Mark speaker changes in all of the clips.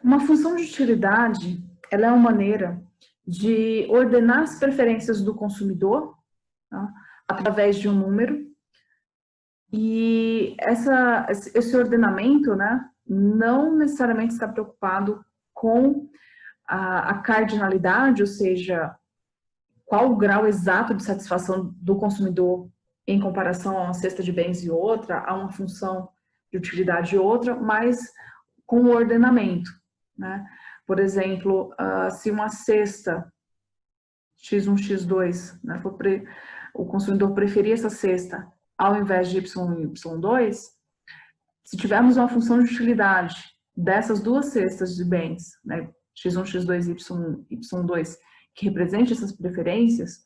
Speaker 1: Uma função de utilidade, ela é uma maneira de ordenar as preferências do consumidor, tá, através de um número, e esse ordenamento, né, não necessariamente está preocupado com a cardinalidade, ou seja, qual o grau exato de satisfação do consumidor em comparação a uma cesta de bens e outra, a uma função de utilidade e outra, mas com o ordenamento, né? Por exemplo, se uma cesta X1, X2, né, o consumidor preferir essa cesta ao invés de Y1 e Y2, se tivermos uma função de utilidade dessas duas cestas de bens, né, X1, X2 e Y1, Y2, que represente essas preferências,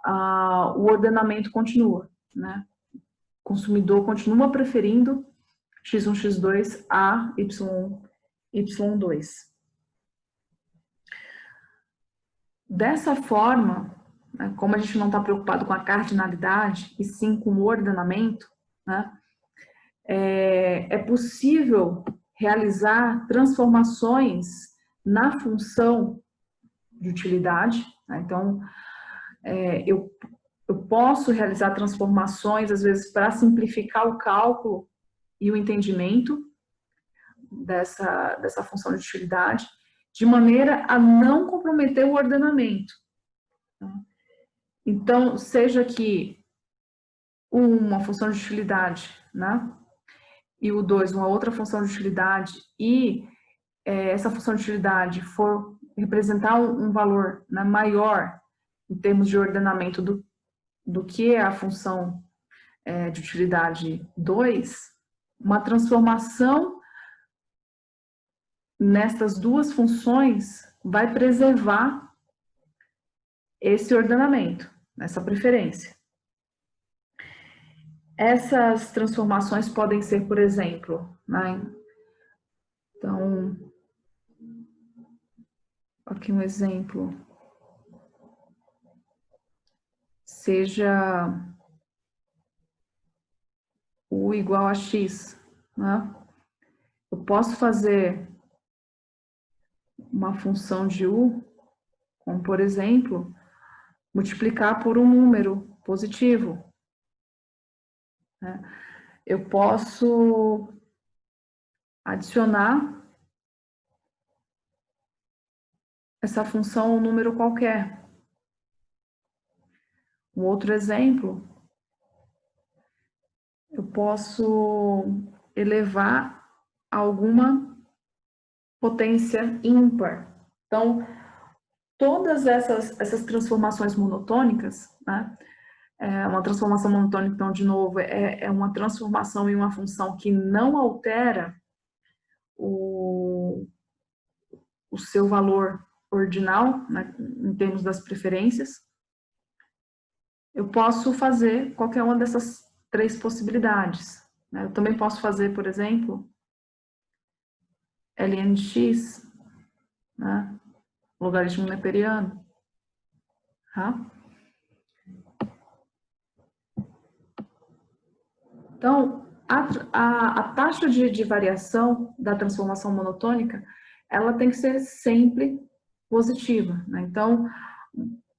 Speaker 1: o ordenamento continua, né? O consumidor continua preferindo X1, X2 a Y1, Y2. Dessa forma, né, como a gente não está preocupado com a cardinalidade, e sim com o ordenamento, né, é possível realizar transformações na função de utilidade, né? Então, eu posso realizar transformações, às vezes, para simplificar o cálculo e o entendimento dessa função de utilidade, de maneira a não comprometer o ordenamento. Então, seja que uma função de utilidade, né, e o 2, uma outra função de utilidade, e essa função de utilidade for representar um valor, né, maior em termos de ordenamento do que a função de utilidade 2, uma transformação nestas duas funções vai preservar esse ordenamento, essa preferência. Essas transformações podem ser, por exemplo, né, então, aqui um exemplo, seja U igual a X, né? Eu posso fazer uma função de U, como por exemplo, multiplicar por um número positivo, né? Eu posso adicionar essa função a um número qualquer. Um outro exemplo, eu posso elevar a alguma potência ímpar. Então, todas essas transformações monotônicas, né? Uma transformação monotônica, então, de novo, é uma transformação em uma função que não altera o seu valor ordinal, né, em termos das preferências. Eu posso fazer qualquer uma dessas três possibilidades, né? Eu também posso fazer, por exemplo, ln de x, né, logaritmo neperiano. Tá? Então, a taxa de variação da transformação monotônica, ela tem que ser sempre positiva, né? Então,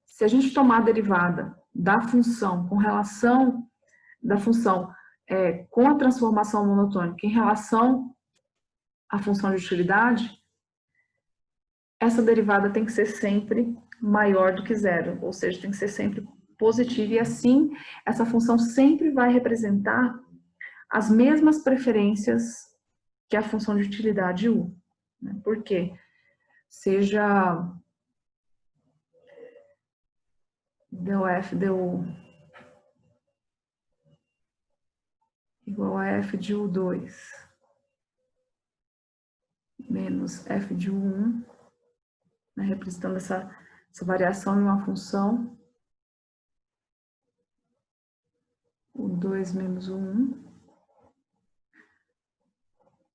Speaker 1: se a gente tomar a derivada da função com relação da função com a transformação monotônica em relação à função de utilidade, essa derivada tem que ser sempre maior do que zero, ou seja, tem que ser sempre positiva, e assim essa função sempre vai representar as mesmas preferências que a função de utilidade U. Por quê? Seja df du igual a f de U2 menos f de U1, né, representando essa variação em uma função, U2 menos U1,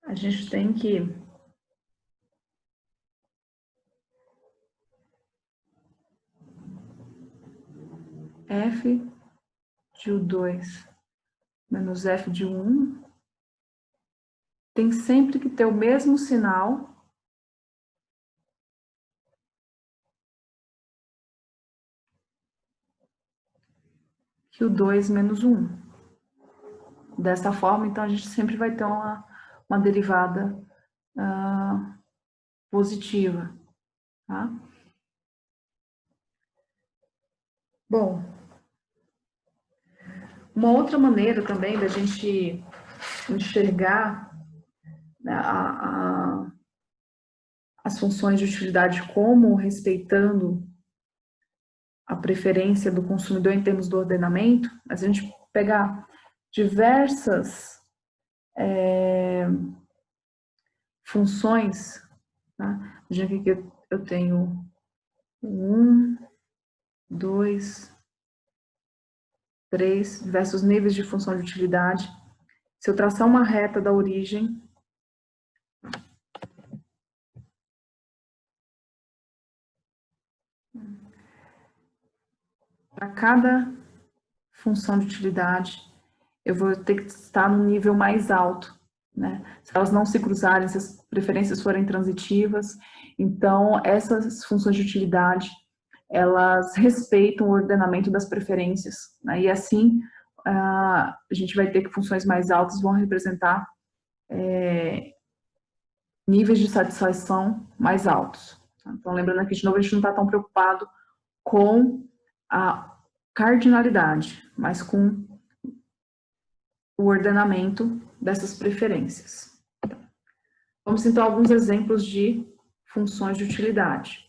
Speaker 1: a gente tem que f de U2 menos f de U1 tem sempre que ter o mesmo sinal que o 2 menos o 1. Dessa forma, então, a gente sempre vai ter uma derivada positiva, tá? Bom, uma outra maneira também da gente enxergar, né, as funções de utilidade como respeitando a preferência do consumidor em termos do ordenamento, a gente pegar diversas funções, tá? Já que eu tenho 1, 2, 3, diversos níveis de função de utilidade. Se eu traçar uma reta da origem, para cada função de utilidade, eu vou ter que estar no nível mais alto, né? Se elas não se cruzarem, se as preferências forem transitivas, então essas funções de utilidade, elas respeitam o ordenamento das preferências, né? E assim, a gente vai ter que funções mais altas vão representar níveis de satisfação mais altos. Então, lembrando aqui, de novo, a gente não está tão preocupado com a cardinalidade, mas com o ordenamento dessas preferências. Vamos então a alguns exemplos de funções de utilidade.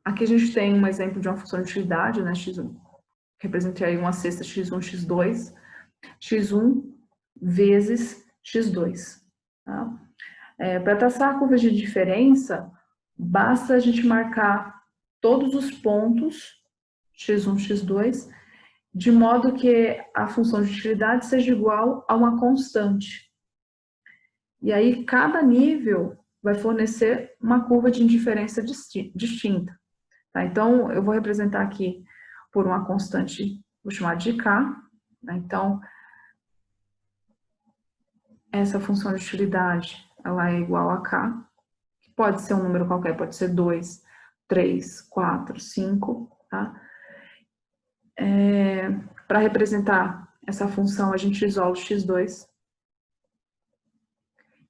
Speaker 1: Aqui a gente tem um exemplo de uma função de utilidade, né, x1, representa aí uma cesta x1, x2, x1 vezes x2. Tá? Para traçar a curva de diferença, basta a gente marcar todos os pontos x1, x2, de modo que a função de utilidade seja igual a uma constante. E aí, cada nível vai fornecer uma curva de indiferença distinta. Tá? Então, eu vou representar aqui por uma constante, vou chamar de K. Né? Então, essa função de utilidade, ela é igual a K, que pode ser um número qualquer, pode ser 2, 3, 4, 5, tá? Para representar essa função, a gente isola o x2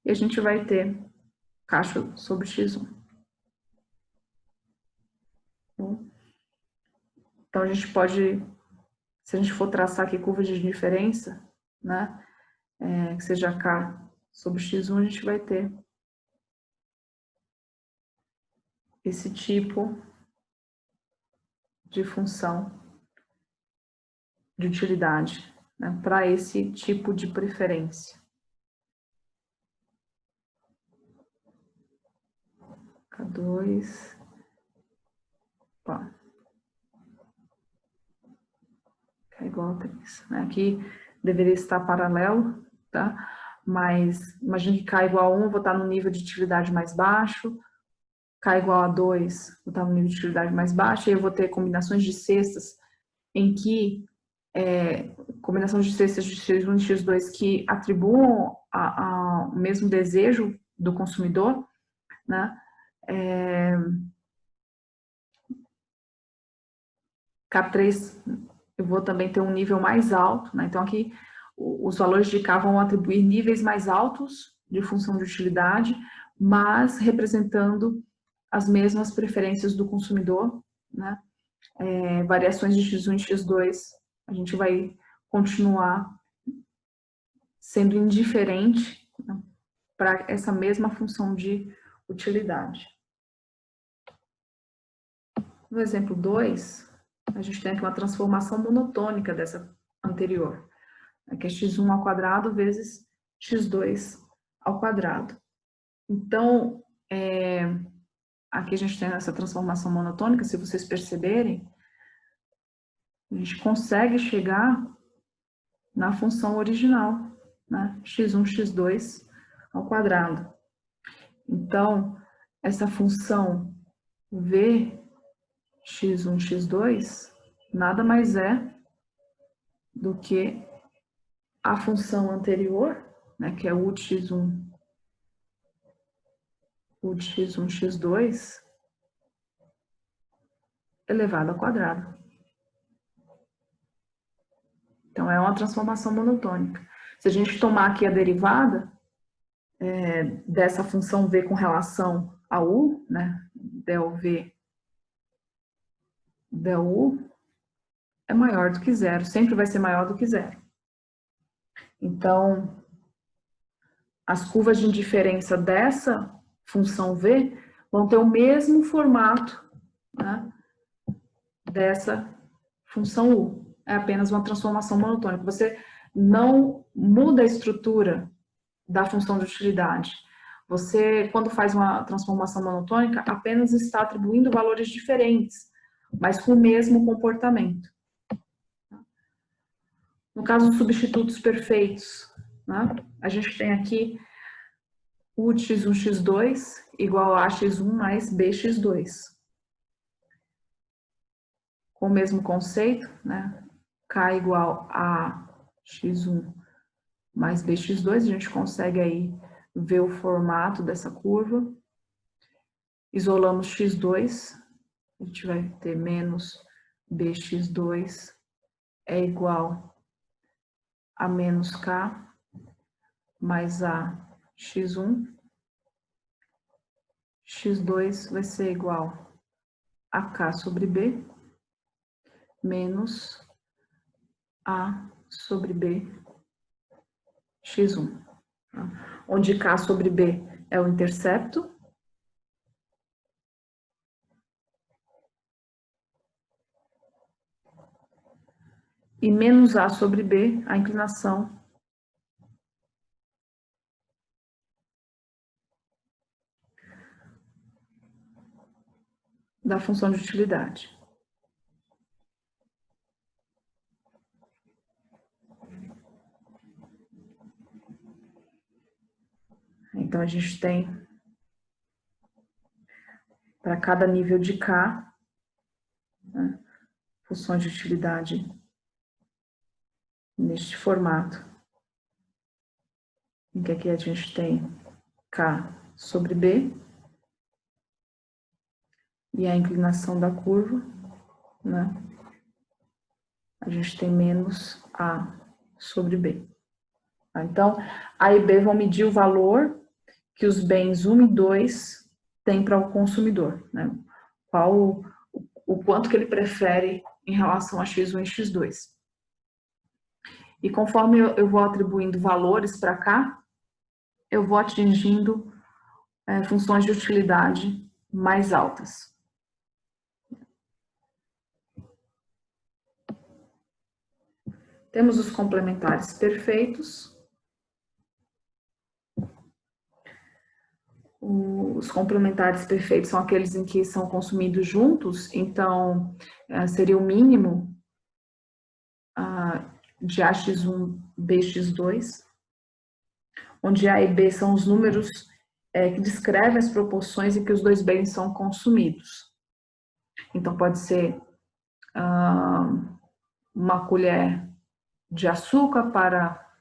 Speaker 1: e a gente vai ter K sobre x1. Então, a gente pode, se a gente for traçar aqui curva de diferença, né, que seja K sobre x1, a gente vai ter esse tipo de função de utilidade, né, para esse tipo de preferência. K2, é igual a 3. Né? Aqui deveria estar paralelo, tá? Mas imagine que K igual a 1, eu vou estar no nível de utilidade mais baixo, K igual a 2, vou estar no nível de utilidade mais baixo, e eu vou ter combinações de cestas em que, combinações de cestas de x1 e x2 que atribuam o mesmo desejo do consumidor, né? K3, eu vou também ter um nível mais alto, né? Então aqui os valores de K vão atribuir níveis mais altos de função de utilidade, mas representando as mesmas preferências do consumidor, né? Variações de x1 e x2, a gente vai continuar sendo indiferente, né, para essa mesma função de utilidade. No exemplo 2, a gente tem aqui uma transformação monotônica dessa anterior, que é x1 ao quadrado vezes x2 ao quadrado. Então, aqui a gente tem essa transformação monotônica, se vocês perceberem, a gente consegue chegar na função original, né? x1, x2 ao quadrado. Então, essa função v x1, x2 nada mais é do que a função anterior, né, que é u de x1, x2 elevado ao quadrado. Então, é uma transformação monotônica. Se a gente tomar aqui a derivada dessa função v com relação a u, né, del v, del u, é maior do que zero, sempre vai ser maior do que zero. Então, as curvas de indiferença dessa função v vão ter o mesmo formato, né, dessa função u. É apenas uma transformação monotônica. Você não muda a estrutura da função de utilidade. Você, quando faz uma transformação monotônica, apenas está atribuindo valores diferentes, mas com o mesmo comportamento. No caso dos substitutos perfeitos, né, a gente tem aqui u de x1, x2 igual a x1 mais bx2. Com o mesmo conceito, né, k igual a x1 mais bx2, a gente consegue aí ver o formato dessa curva. Isolamos x2, a gente vai ter menos bx2 é igual a menos k mais a x1. x2 vai ser igual a k sobre b menos a sobre b x1, tá? Onde k sobre b é o intercepto e menos a sobre b a inclinação da função de utilidade. Então, a gente tem, para cada nível de k, né, funções de utilidade neste formato, em que aqui a gente tem k sobre b, e a inclinação da curva, né, a gente tem menos a sobre b. Então, A e B vão medir o valor que os bens 1 e 2 têm para o consumidor, né? O quanto que ele prefere em relação a x1 e x2. E conforme eu vou atribuindo valores para cá, eu vou atingindo funções de utilidade mais altas. Temos os complementares perfeitos. Os complementares perfeitos são aqueles em que são consumidos juntos, então seria o mínimo de AX1, BX2, onde A e B são os números que descrevem as proporções em que os dois bens são consumidos. Então pode ser uma colher de açúcar para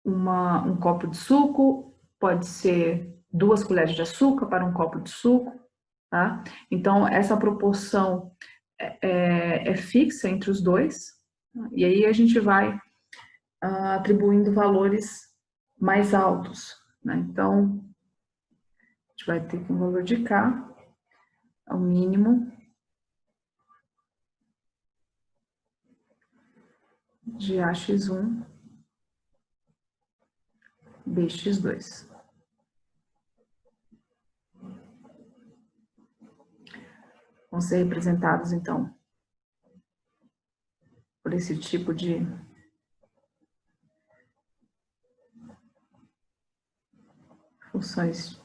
Speaker 1: um copo de suco, pode ser 2 colheres de açúcar para um copo de suco, tá? Então, essa proporção é fixa entre os dois, e aí a gente vai atribuindo valores mais altos, né? Então, a gente vai ter que o valor de K é o mínimo de AX1, BX2. Vão ser representados, então, por esse tipo de funções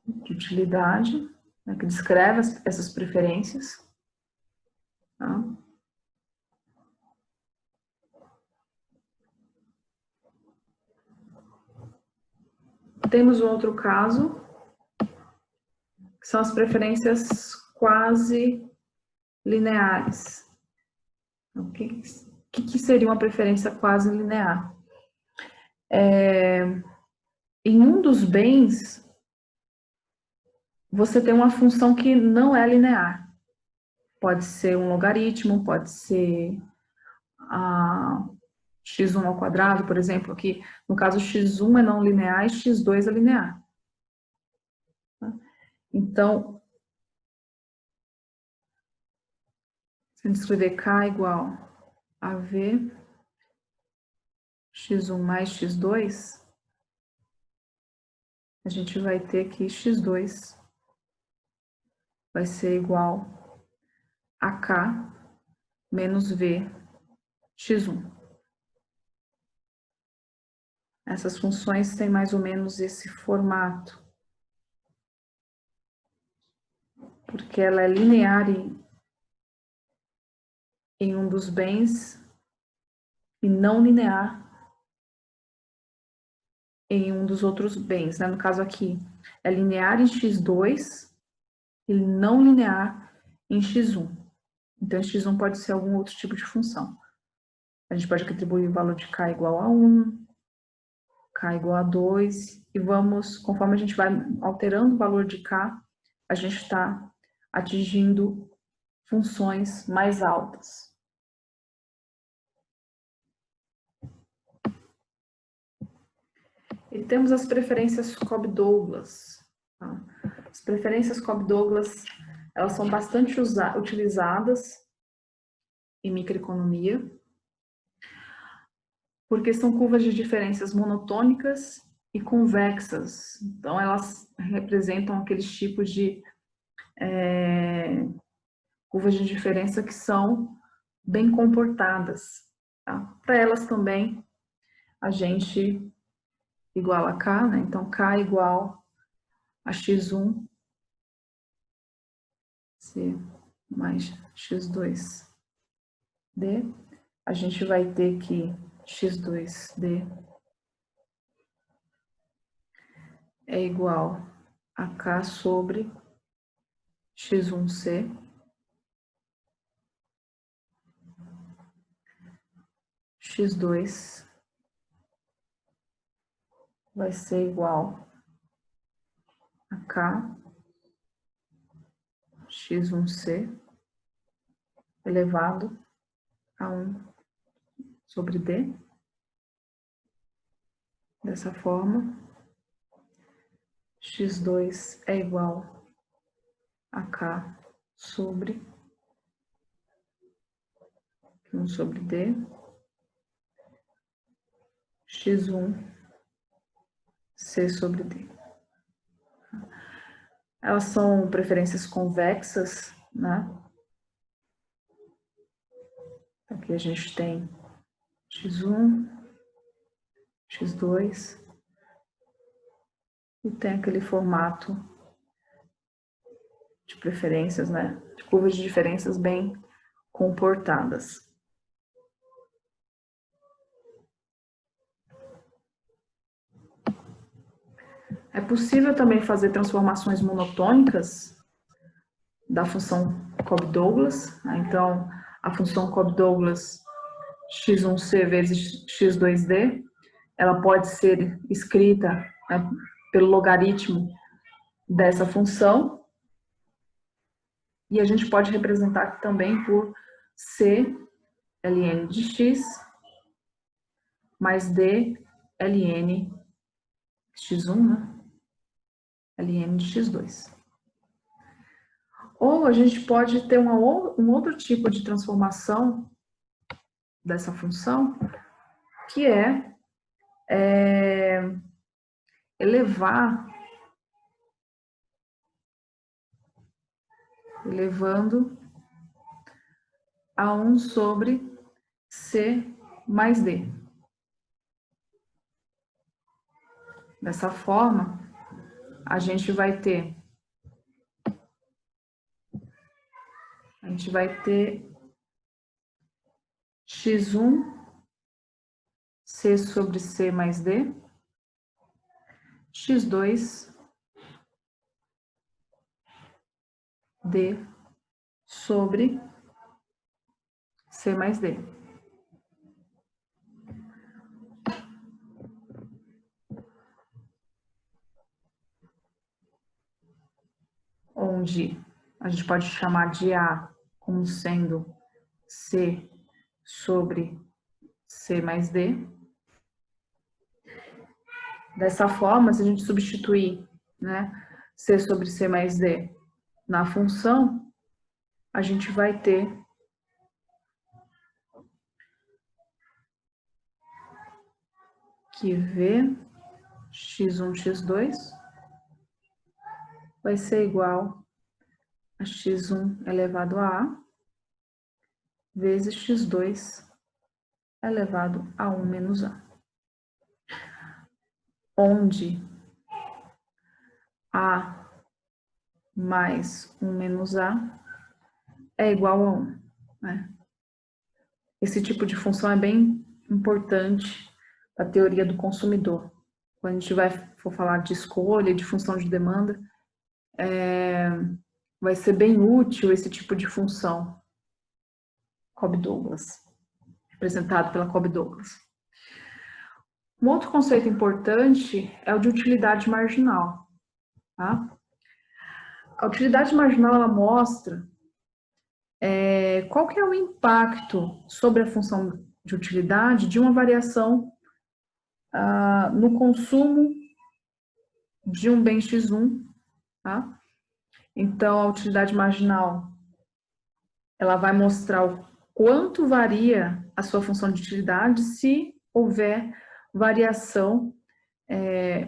Speaker 1: de utilidade, né, que descreve essas preferências. Tá? Temos um outro caso, que são as preferências quase lineares. O que seria uma preferência quase linear? Em um dos bens, você tem uma função que não é linear. Pode ser um logaritmo, pode ser a x1 ao quadrado, por exemplo, aqui, no caso, x1 é não linear e x2 é linear. Então, se a gente escrever K igual a V, x1 mais x2, a gente vai ter que x2 vai ser igual a K menos V x1. Essas funções têm mais ou menos esse formato, porque ela é linear em um dos bens e não linear em um dos outros bens, né? No caso aqui, é linear em x2 e não linear em x1. Então, x1 pode ser algum outro tipo de função. A gente pode atribuir o valor de k igual a 1, k igual a 2, e vamos, conforme a gente vai alterando o valor de k, a gente está atingindo funções mais altas. E temos as preferências Cobb-Douglas. Tá? As preferências Cobb-Douglas, elas são bastante utilizadas em microeconomia, porque são curvas de diferenças monotônicas e convexas. Então, elas representam aqueles tipos de curvas de diferença que são bem comportadas. Tá? Para elas também, a gente igual a K, né? Então, K igual a x1 C mais x2D, a gente vai ter que x2D é igual a K sobre x1C x2 vai ser igual a K x1C elevado a 1 sobre D. Dessa forma, x2 é igual a K sobre 1 sobre D, x1 C sobre D. Elas são preferências convexas, né? Aqui a gente tem x1, x2, e tem aquele formato de preferências, né? De curvas de diferenças bem comportadas. É possível também fazer transformações monotônicas da função Cobb-Douglas. Então, a função Cobb-Douglas x1c vezes x2d, ela pode ser escrita, né, pelo logaritmo dessa função, e a gente pode representar também por c ln de x mais d ln x1, né? ln de x2. Ou a gente pode ter um outro tipo de transformação dessa função, que é elevando a 1 sobre c mais d. Dessa forma, a gente vai ter x1 c sobre c mais d, x2 d sobre c mais d. Onde a gente pode chamar de A como sendo c sobre C mais D. Dessa forma, se a gente substituir, né, C sobre C mais D na função, a gente vai ter que V x1, x2 vai ser igual a x1 elevado a A vezes x2 elevado a 1 menos A. Onde A mais 1 menos A é igual a 1. Né? Esse tipo de função é bem importante para a teoria do consumidor. Quando a gente for falar de escolha, de função de demanda, vai ser bem útil esse tipo de função. Cobb-Douglas, representado pela Cobb-Douglas. Um outro conceito importante é o de utilidade marginal. Tá? A utilidade marginal ela mostra qual que é o impacto sobre a função de utilidade de uma variação no consumo de um bem x1. Tá? Então, a utilidade marginal ela vai mostrar o quanto varia a sua função de utilidade se houver variação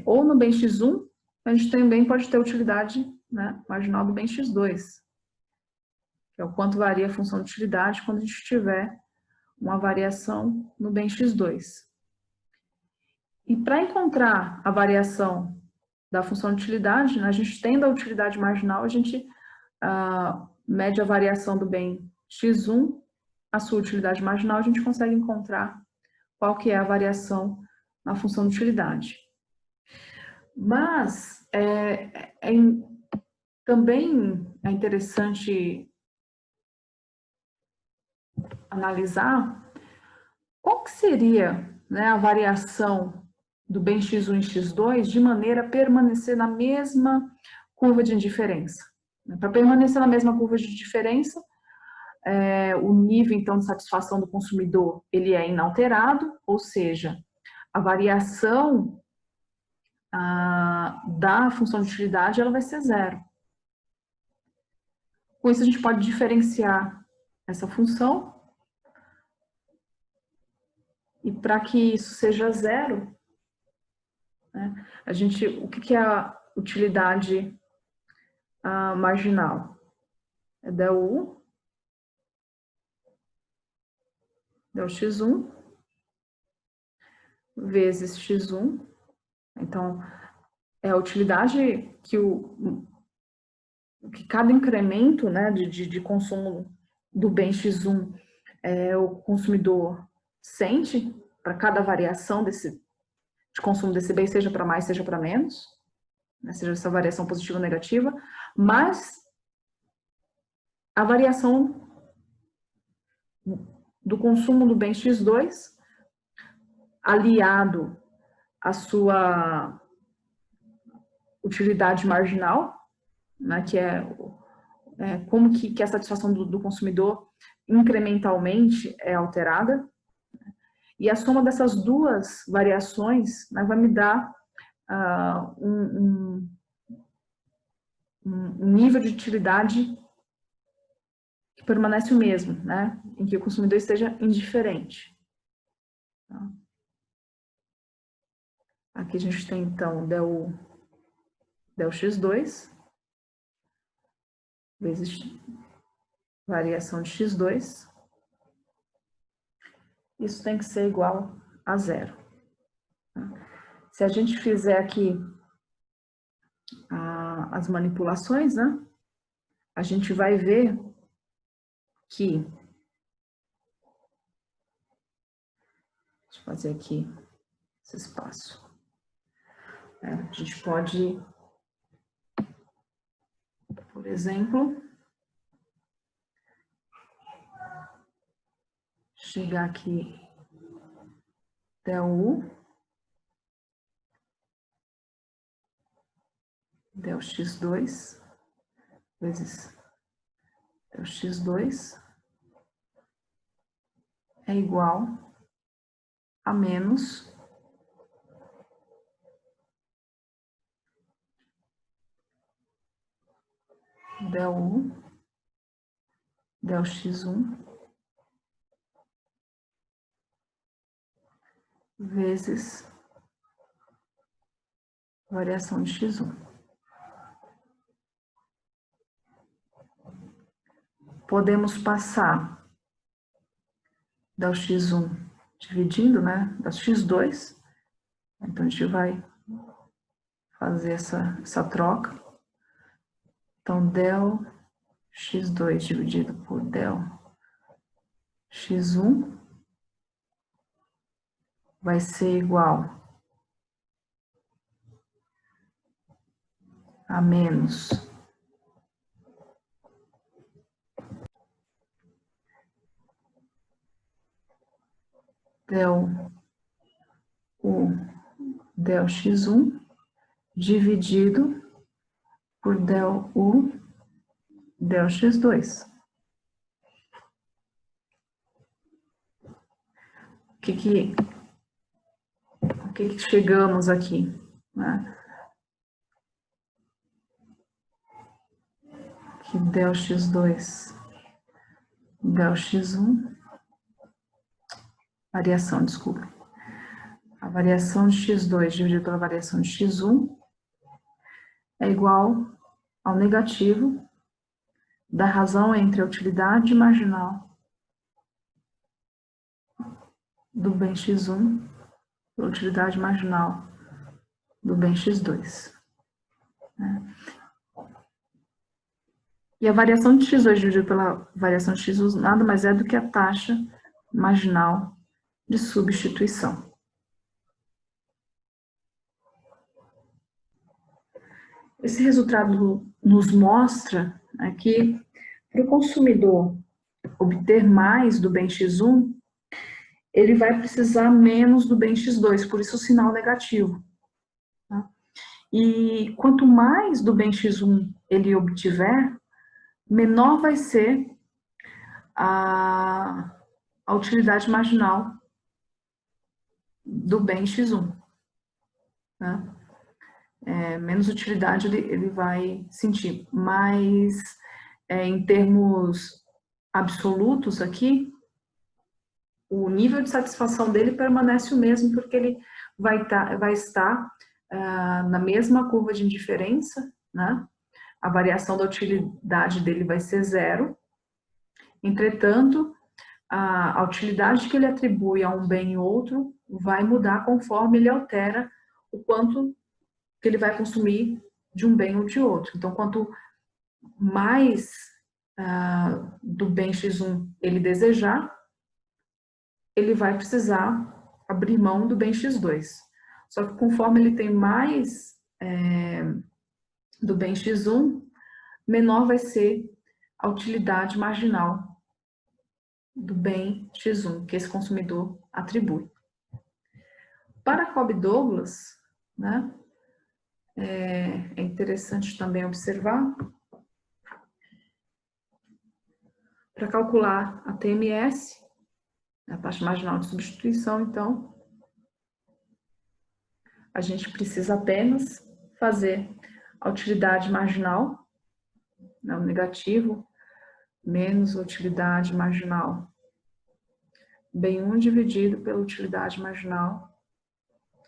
Speaker 1: ou no bem x1, a gente também pode ter utilidade, né, marginal do bem x2, que é o quanto varia a função de utilidade quando a gente tiver uma variação no bem x2. E para encontrar a variação da função de utilidade, né, a gente tendo a utilidade marginal, a gente mede a variação do bem x1, a sua utilidade marginal, a gente consegue encontrar qual que é a variação na função de utilidade. Mas também é interessante analisar qual que seria, né, a variação do bem x1 e x2 de maneira a permanecer na mesma curva de indiferença. Para permanecer na mesma curva de diferença, o nível, então, de satisfação do consumidor ele é inalterado, ou seja, a variação da função de utilidade ela vai ser zero. Com isso, a gente pode diferenciar essa função. E para que isso seja zero, né, o que é a utilidade marginal? É del U, del x1, vezes x1. Então, é a utilidade que cada incremento, né, de consumo do bem x1 o consumidor sente para cada variação de consumo desse bem, seja para mais, seja para menos, né, seja essa variação positiva ou negativa, mas a variação do consumo do bem x2 aliado à sua utilidade marginal, né, que é como que a satisfação do consumidor incrementalmente é alterada, e a soma dessas duas variações, né, vai me dar um nível de utilidade que permanece o mesmo, né, em que o consumidor esteja indiferente. Tá? Aqui a gente tem, então, del x2 vezes variação de x2. Isso tem que ser igual a zero. Se a gente fizer aqui as manipulações, né, a gente vai ver que... Deixa eu fazer aqui esse espaço. A gente pode, por exemplo, chegar aqui del U, del x2 vezes del x2 é igual a menos del U, del x1, vezes variação de x1. Podemos passar del x1 dividindo, né, del x2. Então, a gente vai fazer essa troca. Então, del x2 dividido por del x1 vai ser igual a menos del U del x1 dividido por del U del x2. O que chegamos aqui, né? Que del x2 del x1, variação, desculpa. A variação de x2 dividido pela variação de x1 é igual ao negativo da razão entre a utilidade marginal do bem x1 e a utilidade marginal do bem x2. Né? E a variação de x2 dividido pela variação de x1 nada mais é do que a taxa marginal de substituição. Esse resultado nos mostra que para o consumidor obter mais do bem x1, ele vai precisar menos do bem x2, por isso o sinal negativo. Tá? E quanto mais do bem x1 ele obtiver, menor vai ser a utilidade marginal do bem x1. Né? Menos utilidade ele vai sentir, mas em termos absolutos aqui, o nível de satisfação dele permanece o mesmo, porque ele vai estar na mesma curva de indiferença, né? A variação da utilidade dele vai ser zero. Entretanto, a utilidade que ele atribui a um bem e outro vai mudar conforme ele altera o quanto que ele vai consumir de um bem ou de outro. Então, quanto mais do bem x1 ele desejar, ele vai precisar abrir mão do bem x2. Só que conforme ele tem mais do bem x1, menor vai ser a utilidade marginal do bem x1 que esse consumidor atribui. Para Cobb-Douglas, né, é interessante também observar, para calcular a TMS, a taxa marginal de substituição, então, a gente precisa apenas fazer a utilidade marginal, né, o negativo, menos a utilidade marginal bem 1 dividido pela utilidade marginal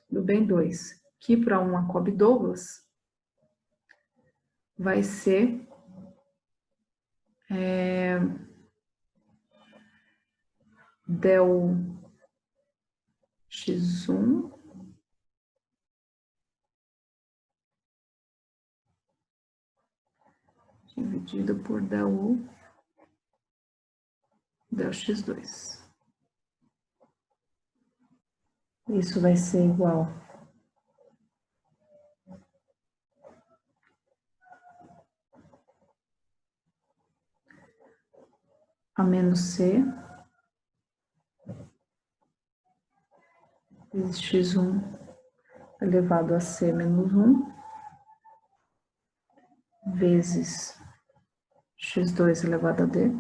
Speaker 1: do bem 2, que para uma Cobb-Douglas vai ser del x1 dividido por del U del x2. Isso vai ser igual a menos C vezes x1 elevado a C menos 1 vezes x2 elevado a D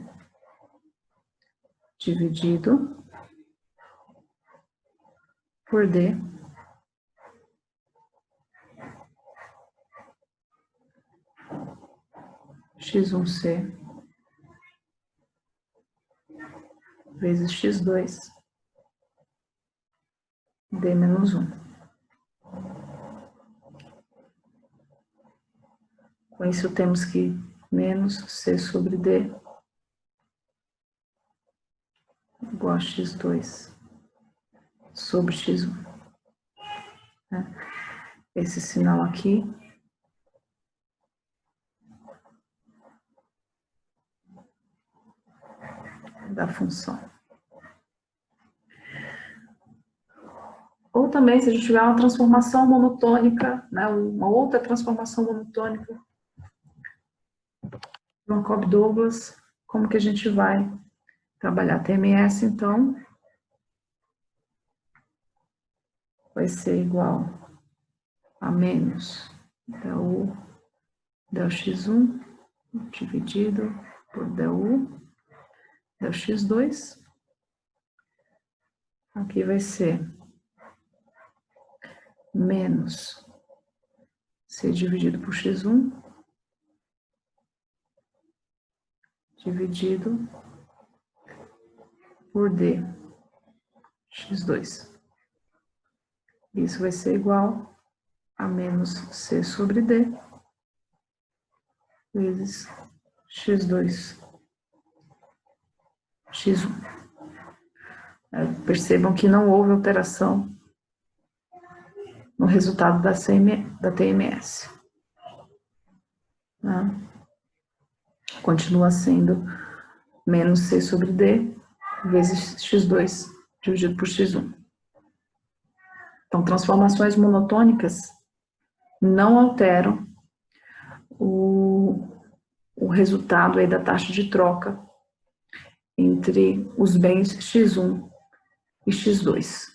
Speaker 1: dividido por D x1c vezes x2 D menos 1. Com isso, temos que menos C sobre D igual a x2 sobre x1. Esse sinal aqui da função. Ou também, se a gente tiver uma transformação monotônica, né, uma outra transformação monotônica, uma Cobb-Douglas, como que a gente vai trabalhar TMS, então, vai ser igual a menos del U, del x1, dividido por del U, del x2. Aqui vai ser menos C dividido por x1, dividido por D, x2. Isso vai ser igual a menos C sobre D, vezes x2, x1. Percebam que não houve alteração no resultado da TMS. Continua sendo menos C sobre D, vezes x2, dividido por x1. Então, transformações monotônicas não alteram o resultado aí da taxa de troca entre os bens x1 e x2.